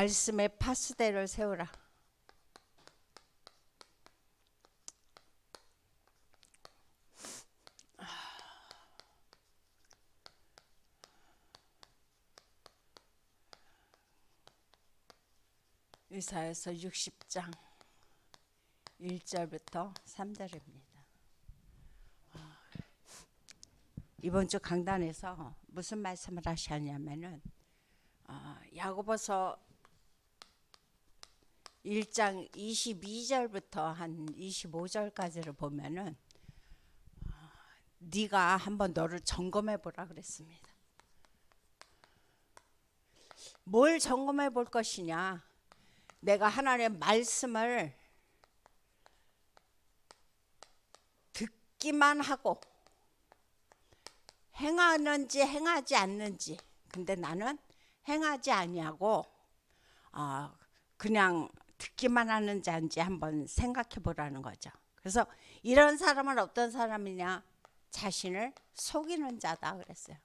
말씀의 파수대를 세우라. 이사야서 60장 1절부터 3절입니다. 이번 주 강단에서 무슨 말씀을 하셨냐면은 야고보서 1장 22절부터 한 25절까지를 보면은 네가 한번 너를 점검해 보라 그랬습니다. 뭘 점검해 볼 것이냐? 내가 하나님의 말씀을 듣기만 하고 행하는지 행하지 않는지. 근데 나는 행하지 아니하고 그냥 듣기만 하는지 아닌지 한번 생각해 보라는 거죠. 그래서 이런 사람은 어떤 사람이냐? 자신을 속이는 자다 그랬어요.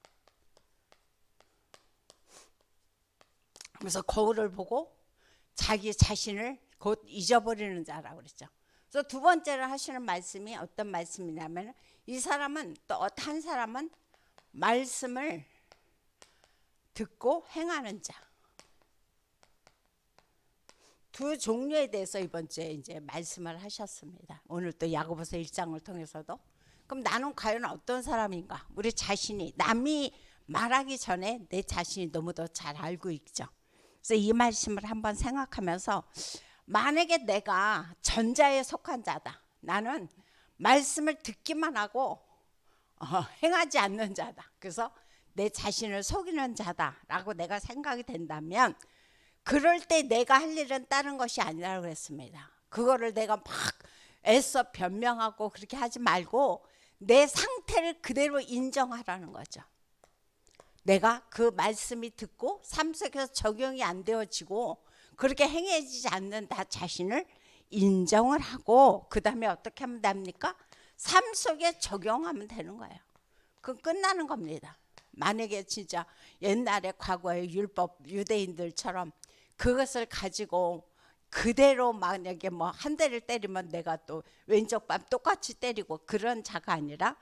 그래서 거울을 보고 자기 자신을 곧 잊어버리는 자라고 그랬죠. 그래서 두 번째로 하시는 말씀이 어떤 말씀이냐면, 이 사람은 또 한 사람은 말씀을 듣고 행하는 자. 두 종류에 대해서 이번 주에 이제 말씀을 하셨습니다. 오늘 또 야고보서 1장을 통해서도. 그럼 나는 과연 어떤 사람인가? 우리 자신이, 남이 말하기 전에 내 자신이 너무도 잘 알고 있죠. 그래서 이 말씀을 한번 생각하면서, 만약에 내가 전자에 속한 자다. 나는 말씀을 듣기만 하고 행하지 않는 자다. 그래서 내 자신을 속이는 자다라고 내가 생각이 된다면, 그럴 때 내가 할 일은 다른 것이 아니라고 그랬습니다. 그거를 내가 막 애써 변명하고 그렇게 하지 말고 내 상태를 그대로 인정하라는 거죠. 내가 그 말씀이 듣고 삶 속에서 적용이 안 되어지고 그렇게 행해지지 않는 나 자신을 인정을 하고, 그 다음에 어떻게 하면 됩니까? 삶 속에 적용하면 되는 거예요. 그건 끝나는 겁니다. 만약에 진짜 옛날에 과거의 율법 유대인들처럼 그것을 가지고 그대로 만약에 뭐 한 대를 때리면 내가 또 왼쪽 뺨 똑같이 때리고 그런 자가 아니라,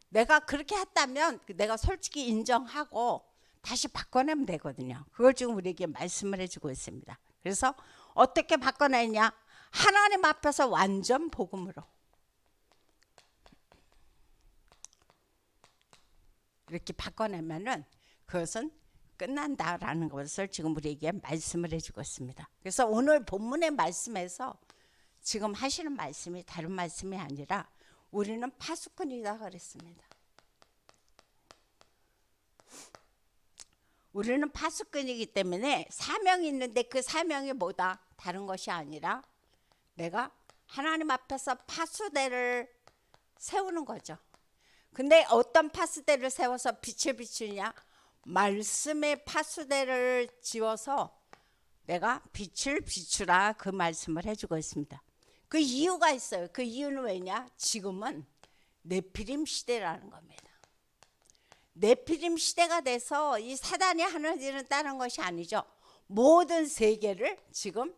내가 그렇게 했다면 내가 솔직히 인정하고 다시 바꿔내면 되거든요. 그걸 지금 우리에게 말씀을 해주고 있습니다. 그래서 어떻게 바꿔내냐? 하나님 앞에서 완전 복음으로 이렇게 바꿔내면은 그것은 끝난다라는 것을 지금 우리에게 말씀을 해주고 있습니다. 그래서 오늘 본문의 말씀에서 지금 하시는 말씀이 다른 말씀이 아니라 우리는 파수꾼이다 그랬습니다. 우리는 파수꾼이기 때문에 사명이 있는데, 그 사명이 뭐다? 다른 것이 아니라 내가 하나님 앞에서 파수대를 세우는 거죠. 근데 어떤 파수대를 세워서 빛을 비추냐? 말씀의 파수대를 지어서 내가 빛을 비추라, 그 말씀을 해주고 있습니다. 그 이유가 있어요. 그 이유는 왜냐? 지금은 네피림 시대라는 겁니다. 네피림 시대가 돼서 이 사단이 하는 일은 다른 것이 아니죠. 모든 세계를 지금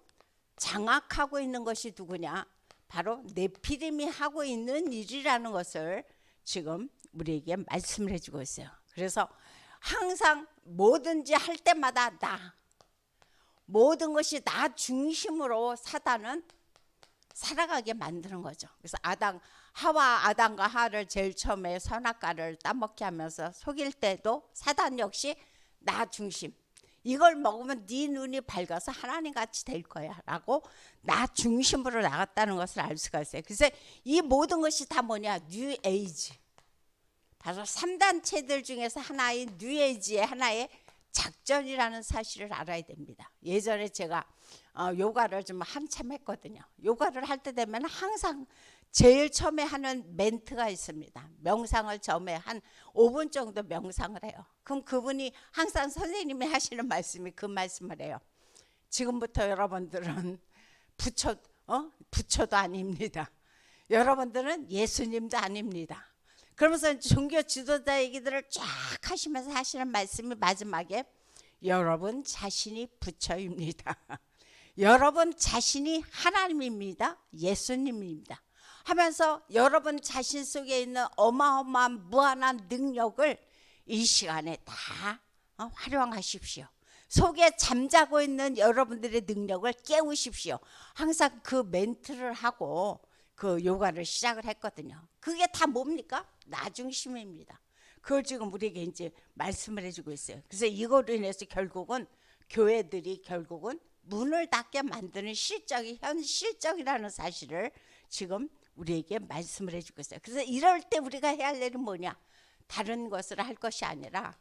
장악하고 있는 것이 누구냐? 바로 네피림이 하고 있는 일이라는 것을 지금 우리에게 말씀을 해주고 있어요. 그래서 항상 뭐든지 할 때마다 모든 것이 나 중심으로 사단은 살아가게 만드는 거죠. 그래서 아담과 하와를 제일 처음에 선악과를 따먹게 하면서 속일 때도 사단 역시 나 중심. 이걸 먹으면 네 눈이 밝아서 하나님같이 될 거야 라고 나 중심으로 나갔다는 것을 알 수가 있어요. 그래서 이 모든 것이 다 뭐냐? 뉴 에이지. 바로 3단체들 중에서 하나인 뉴 에이지의 하나의 작전이라는 사실을 알아야 됩니다. 예전에 제가 요가를 좀 한참 했거든요. 요가를 할 때 되면 항상 제일 처음에 하는 멘트가 있습니다. 명상을 처음에 한 5분 정도 명상을 해요. 그럼 그분이 항상 선생님이 하시는 말씀이 그 말씀을 해요. 지금부터 여러분들은 부처도 아닙니다. 여러분들은 예수님도 아닙니다. 그러면서 종교 지도자 얘기들을 쫙 하시면서 하시는 말씀이 마지막에 여러분 자신이 부처입니다. 여러분 자신이 하나님입니다. 예수님입니다. 하면서 여러분 자신 속에 있는 어마어마한 무한한 능력을 이 시간에 다 활용하십시오. 속에 잠자고 있는 여러분들의 능력을 깨우십시오. 항상 그 멘트를 하고 그 요가를 시작을 했거든요. 그게 다 뭡니까? 나중심입니다. 그걸 지금 우리에게 이제 말씀을 해주고 있어요. 그래서 이거로 인해서 결국은 교회들이 결국은 문을 닫게 만드는 실정이 현실적이라는 사실을 지금 우리에게 말씀을 해주고 있어요. 그래서 이럴 때 우리가 해야 할 일은 뭐냐? 다른 것을 할 것이 아니라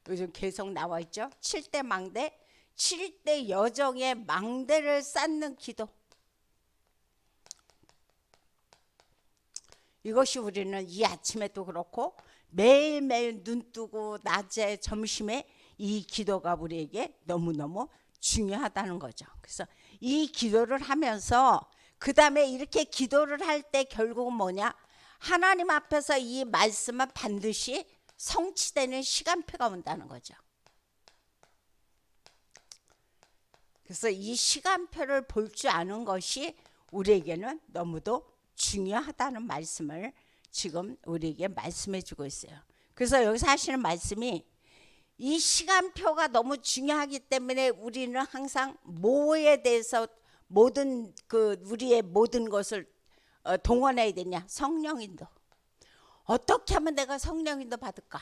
요즘 계속 나와 있죠. 7대 망대, 7대 여정의 망대를 쌓는 기도. 이것이 우리는 이 아침에도 그렇고 매일매일 눈 뜨고 낮에 점심에 이 기도가 우리에게 너무너무 중요하다는 거죠. 그래서 이 기도를 하면서 그 다음에 이렇게 기도를 할 때 결국은 뭐냐? 하나님 앞에서 이 말씀은 반드시 성취되는 시간표가 온다는 거죠. 그래서 이 시간표를 볼 줄 아는 것이 우리에게는 너무도 중요하다는 말씀을 지금 우리에게 말씀해 주고 있어요. 그래서 여기서 하시는 말씀이 이 시간표가 너무 중요하기 때문에 우리는 항상 뭐에 대해서 모든 우리의 모든 것을 동원해야 되냐? 성령인도. 어떻게 하면 내가 성령인도 받을까?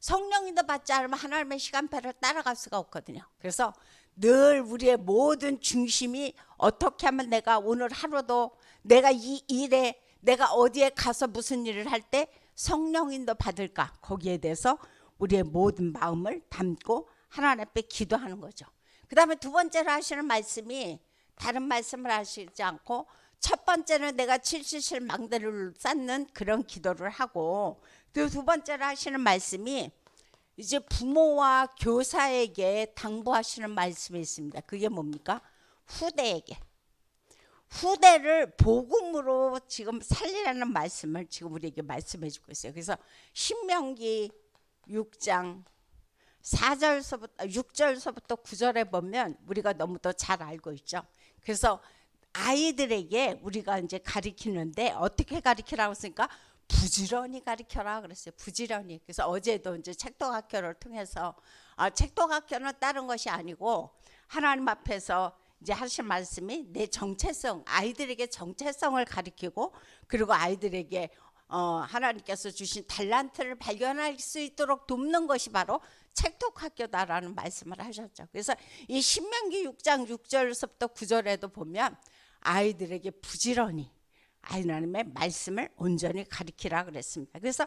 성령인도 받지 않으면 하나님의 시간표를 따라갈 수가 없거든요. 그래서 늘 우리의 모든 중심이 어떻게 하면 내가 오늘 하루도 내가 이 일에 내가 어디에 가서 무슨 일을 할 때 성령인도 받을까? 거기에 대해서 우리의 모든 마음을 담고 하나님 앞에 기도하는 거죠. 그 다음에 두 번째로 하시는 말씀이 다른 말씀을 하시지 않고 첫 번째는 내가 777 망대를 쌓는 그런 기도를 하고 또 두 번째로 하시는 말씀이 이제 부모와 교사에게 당부하시는 말씀이 있습니다. 그게 뭡니까? 후대에게. 후대를 복음으로 지금 살리라는 말씀을 지금 우리에게 말씀해 주고 있어요. 그래서 신명기 6장 6절서부터 9절에 보면 우리가 너무도 잘 알고 있죠. 그래서 아이들에게 우리가 이제 가르치는데 어떻게 가르치라고 했으니까 부지런히 가르쳐라 그랬어요. 부지런히. 그래서 어제도 이제 책독학교를 통해서 책독학교는 다른 것이 아니고 하나님 앞에서 이제 하신 말씀이 내 정체성, 아이들에게 정체성을 가르치고 그리고 아이들에게 하나님께서 주신 달란트를 발견할 수 있도록 돕는 것이 바로 책독학교다라는 말씀을 하셨죠. 그래서 이 신명기 6장 6절서부터 9절에도 보면 아이들에게 부지런히 하나님의 말씀을 온전히 가르치라 그랬습니다. 그래서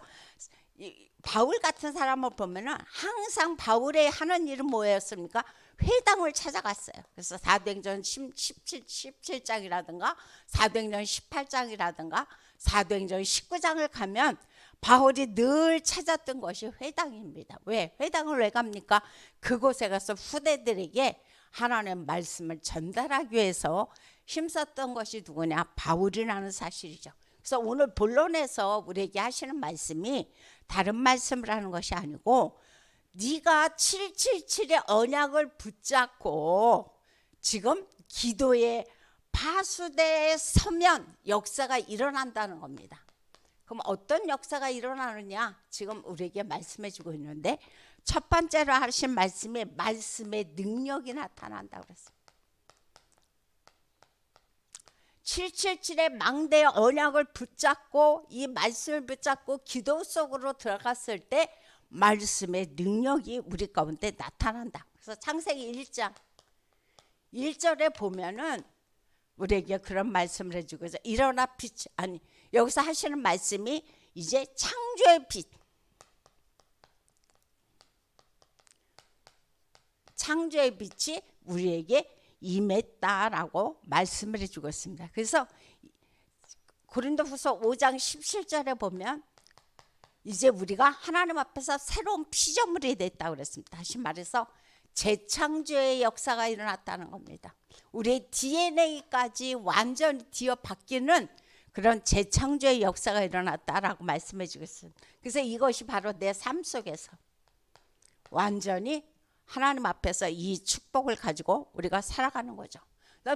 바울 같은 사람을 보면은 항상 바울의 하는 일은 뭐였습니까? 회당을 찾아갔어요. 그래서 사도행전 17장이라든가 사도행전 18장이라든가 사도행전 19장을 가면 바울이 늘 찾았던 것이 회당입니다. 왜? 회당을 왜 갑니까? 그곳에 가서 후대들에게 하나님의 말씀을 전달하기 위해서 힘썼던 것이 누구냐? 바울이라는 사실이죠. 그래서 오늘 본론에서 우리에게 하시는 말씀이 다른 말씀을 하는 것이 아니고 네가 777의 언약을 붙잡고 지금 기도의 파수대에 서면 역사가 일어난다는 겁니다. 그럼 어떤 역사가 일어나느냐? 지금 우리에게 말씀해 주고 있는데 첫 번째로 하신 말씀이 말씀의 능력이 나타난다고 그랬습니다. 777의 망대의 언약을 붙잡고 이 말씀을 붙잡고 기도 속으로 들어갔을 때 말씀의 능력이 우리 가운데 나타난다. 그래서 창세기 1장 1절에 보면은 우리에게 그런 말씀을 해주고 있어요. 일어나 빛, 아니 여기서 하시는 말씀이 이제 창조의 빛, 창조의 빛이 우리에게 임했다라고 말씀을 해주고 있습니다. 그래서 고린도후서 5장 17절에 보면 이제 우리가 하나님 앞에서 새로운 피조물이 됐다고 그랬습니다. 다시 말해서 재창조의 역사가 일어났다는 겁니다. 우리의 DNA까지 완전히 뒤어바뀌는 그런 재창조의 역사가 일어났다라고 말씀해 주고 있습니다. 그래서 이것이 바로 내 삶 속에서 완전히 하나님 앞에서 이 축복을 가지고 우리가 살아가는 거죠.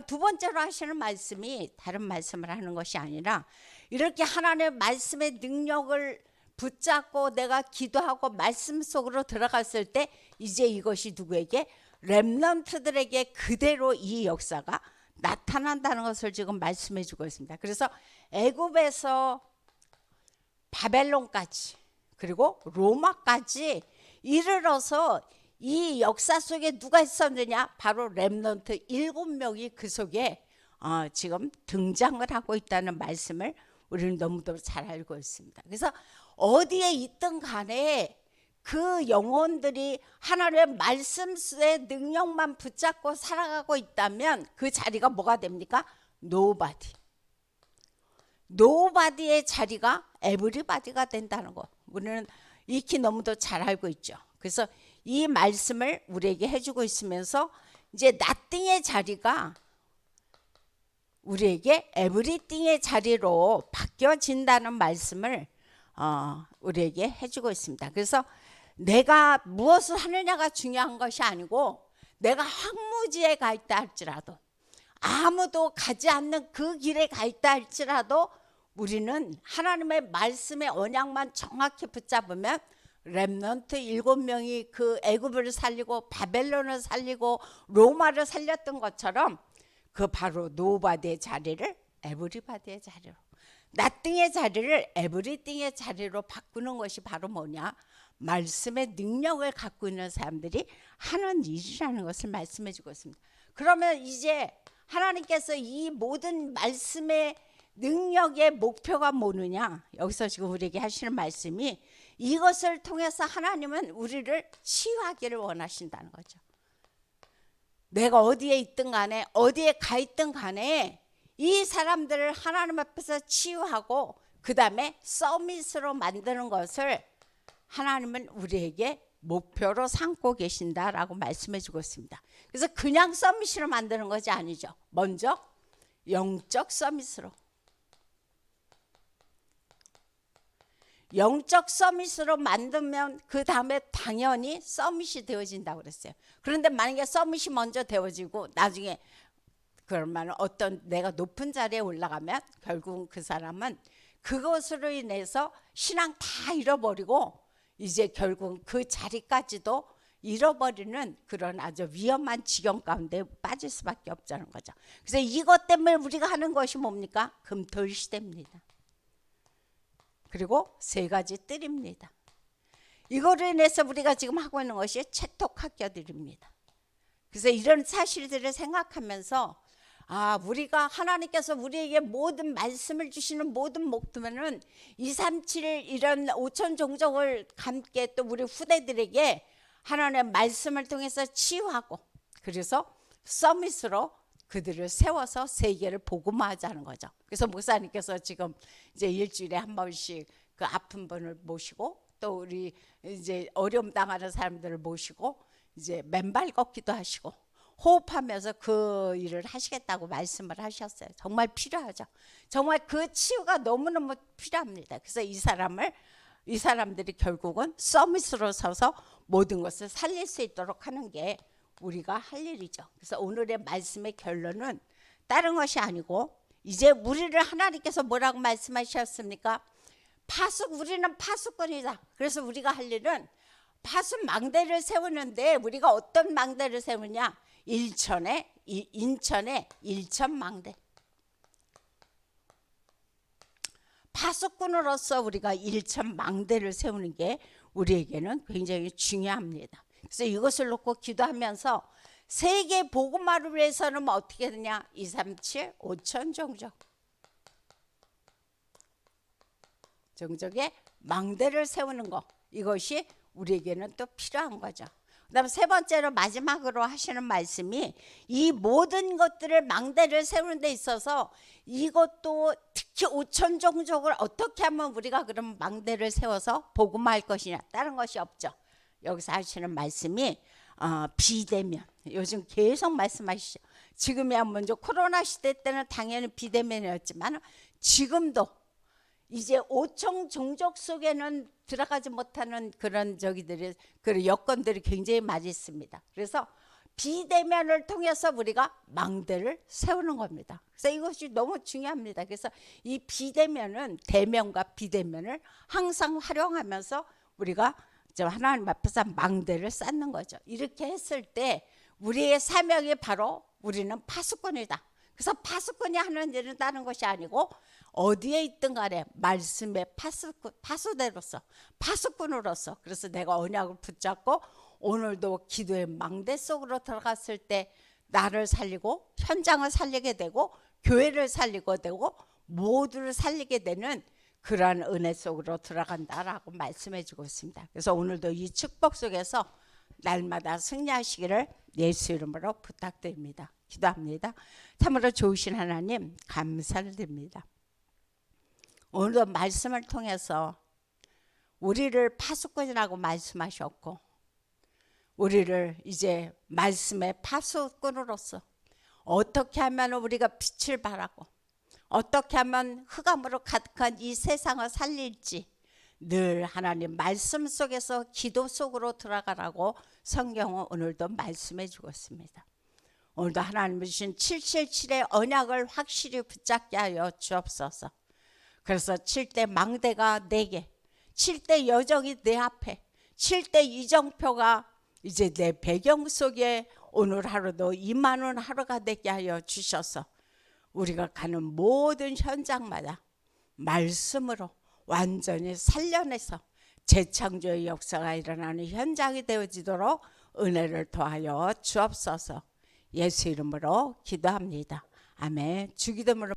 두 번째로 하시는 말씀이 다른 말씀을 하는 것이 아니라 이렇게 하나님의 말씀의 능력을 붙잡고 내가 기도하고 말씀 속으로 들어갔을 때 이제 이것이 누구에게? 렘넌트들에게 그대로 이 역사가 나타난다는 것을 지금 말씀해 주고 있습니다. 그래서 애굽에서 바벨론까지 그리고 로마까지 이르러서 이 역사 속에 누가 있었느냐? 바로 렘넌트 7명이 그 속에 지금 등장을 하고 있다는 말씀을 우리는 너무도 잘 알고 있습니다. 그래서 어디에 있든 간에 그 영혼들이 하나님의 말씀의 능력만 붙잡고 살아가고 있다면 그 자리가 뭐가 됩니까? 노바디. 노바디의 자리가 에브리바디가 된다는 거 우리는 익히 너무도 잘 알고 있죠. 그래서 이 말씀을 우리에게 해주고 있으면서 이제 나띵의 자리가 우리에게 에브리띵의 자리로 바뀌어진다는 말씀을 우리에게 해주고 있습니다. 그래서 내가 무엇을 하느냐가 중요한 것이 아니고 내가 황무지에 가 있다 할지라도 아무도 가지 않는 그 길에 가 있다 할지라도 우리는 하나님의 말씀의 언약만 정확히 붙잡으면 렘넌트 7명이 그 애굽을 살리고 바벨론을 살리고 로마를 살렸던 것처럼 그 바로 노바디의 자리를 에브리바디의 자리로 나띵의 자리를 에브리띵의 자리로 바꾸는 것이 바로 뭐냐? 말씀의 능력을 갖고 있는 사람들이 하는 일이라는 것을 말씀해 주고 있습니다. 그러면 이제 하나님께서 이 모든 말씀의 능력의 목표가 뭐느냐? 여기서 지금 우리에게 하시는 말씀이 이것을 통해서 하나님은 우리를 치유하기를 원하신다는 거죠. 내가 어디에 있든 간에 어디에 가 있든 간에 이 사람들을 하나님 앞에서 치유하고 그 다음에 서밋으로 만드는 것을 하나님은 우리에게 목표로 삼고 계신다라고 말씀해 주고 있습니다. 그래서 그냥 서밋으로 만드는 것이 아니죠. 먼저 영적 서밋으로 영적 서밋으로 만들면 그 다음에 당연히 서밋이 되어진다고 그랬어요. 그런데 만약에 서밋이 먼저 되어지고 나중에 그러면 어떤 내가 높은 자리에 올라가면 결국 그 사람은 그것으로 인해서 신앙 다 잃어버리고 이제 결국 그 자리까지도 잃어버리는 그런 아주 위험한 지경 가운데 빠질 수밖에 없다는 거죠. 그래서 이것 때문에 우리가 하는 것이 뭡니까? 금토일시대입니다. 그리고 3가지 뜰입니다. 이거로 인해서 우리가 지금 하고 있는 것이 채톡학교들입니다. 그래서 이런 사실들을 생각하면서 우리가 하나님께서 우리에게 모든 말씀을 주시는 모든 목표는 237 이런 5천 종족을 함께 또 우리 후대들에게 하나님의 말씀을 통해서 치유하고 그래서 서밋으로 그들을 세워서 세계를 복음화하자는 거죠. 그래서 목사님께서 지금 이제 일주일에 한 번씩 그 아픈 분을 모시고 또 우리 이제 어려움 당하는 사람들을 모시고 이제 맨발 걷기도 하시고 호흡하면서 그 일을 하시겠다고 말씀을 하셨어요. 정말 필요하죠. 정말 그 치유가 너무너무 필요합니다. 그래서 이 사람들이 결국은 서밋으로 서서 모든 것을 살릴 수 있도록 하는 게 우리가 할 일이죠. 그래서 오늘의 말씀의 결론은 다른 것이 아니고 이제 우리를 하나님께서 뭐라고 말씀하셨습니까? 우리는 파수꾼이다. 그래서 우리가 할 일은 파수 망대를 세우는데 우리가 어떤 망대를 세우냐? 인천에 일천 망대. 파수꾼으로서 우리가 일천 망대를 세우는 게 우리에게는 굉장히 중요합니다. 그래서 이것을 놓고 기도하면서 세계 복음화를 위해서는 어떻게 되냐? 237 5천 종족의 망대를 세우는 것, 이것이 우리에게는 또 필요한 거죠. 그다음 3번째로 마지막으로 하시는 말씀이 이 모든 것들을 망대를 세우는 데 있어서 이것도 특히 5천 종족을 어떻게 하면 우리가 그럼 망대를 세워서 복음화할 것이냐, 다른 것이 없죠. 여기서 하시는 말씀이 비대면, 요즘 계속 말씀하시죠. 지금이야 먼저 코로나 시대 때는 당연히 비대면이었지만 지금도 이제 5천 종족 속에는 들어가지 못하는 그런 그런 여건들이 굉장히 많이 있습니다. 그래서 비대면을 통해서 우리가 망대를 세우는 겁니다. 그래서 이것이 너무 중요합니다. 그래서 이 비대면은 대면과 비대면을 항상 활용하면서 우리가 하나님 앞에서 망대를 쌓는 거죠. 이렇게 했을 때 우리의 사명이 바로 우리는 파수꾼이다. 그래서 파수꾼이 하는 일은 다른 것이 아니고 어디에 있든 간에 말씀의 파수대로서 파수꾼으로서, 그래서 내가 언약을 붙잡고 오늘도 기도의 망대 속으로 들어갔을 때 나를 살리고 현장을 살리게 되고 교회를 살리게 되고 모두를 살리게 되는 그러한 은혜 속으로 들어간다라고 말씀해 주고 있습니다. 그래서 오늘도 이 축복 속에서 날마다 승리하시기를 예수 이름으로 부탁드립니다. 기도합니다. 참으로 좋으신 하나님 감사를 드립니다. 오늘도 말씀을 통해서 우리를 파수꾼이라고 말씀하셨고 우리를 이제 말씀의 파수꾼으로서 어떻게 하면 우리가 빛을 발하고 어떻게 하면 흑암으로 가득한 이 세상을 살릴지 늘 하나님 말씀 속에서 기도 속으로 들어가라고 성경은 오늘도 말씀해 주고 있습니다. 오늘도 하나님 주신 777의 언약을 확실히 붙잡게 하여 주옵소서. 그래서 7대 망대가 4개, 7대 여정이 내 앞에, 7대 이정표가 이제 내 배경 속에 오늘 하루도 임하는 하루가 되게 하여 주셔서 우리가 가는 모든 현장마다 말씀으로 완전히 살려내서 재창조의 역사가 일어나는 현장이 되어지도록 은혜를 더하여 주옵소서. 예수 이름으로 기도합니다. 아멘. 주기도문을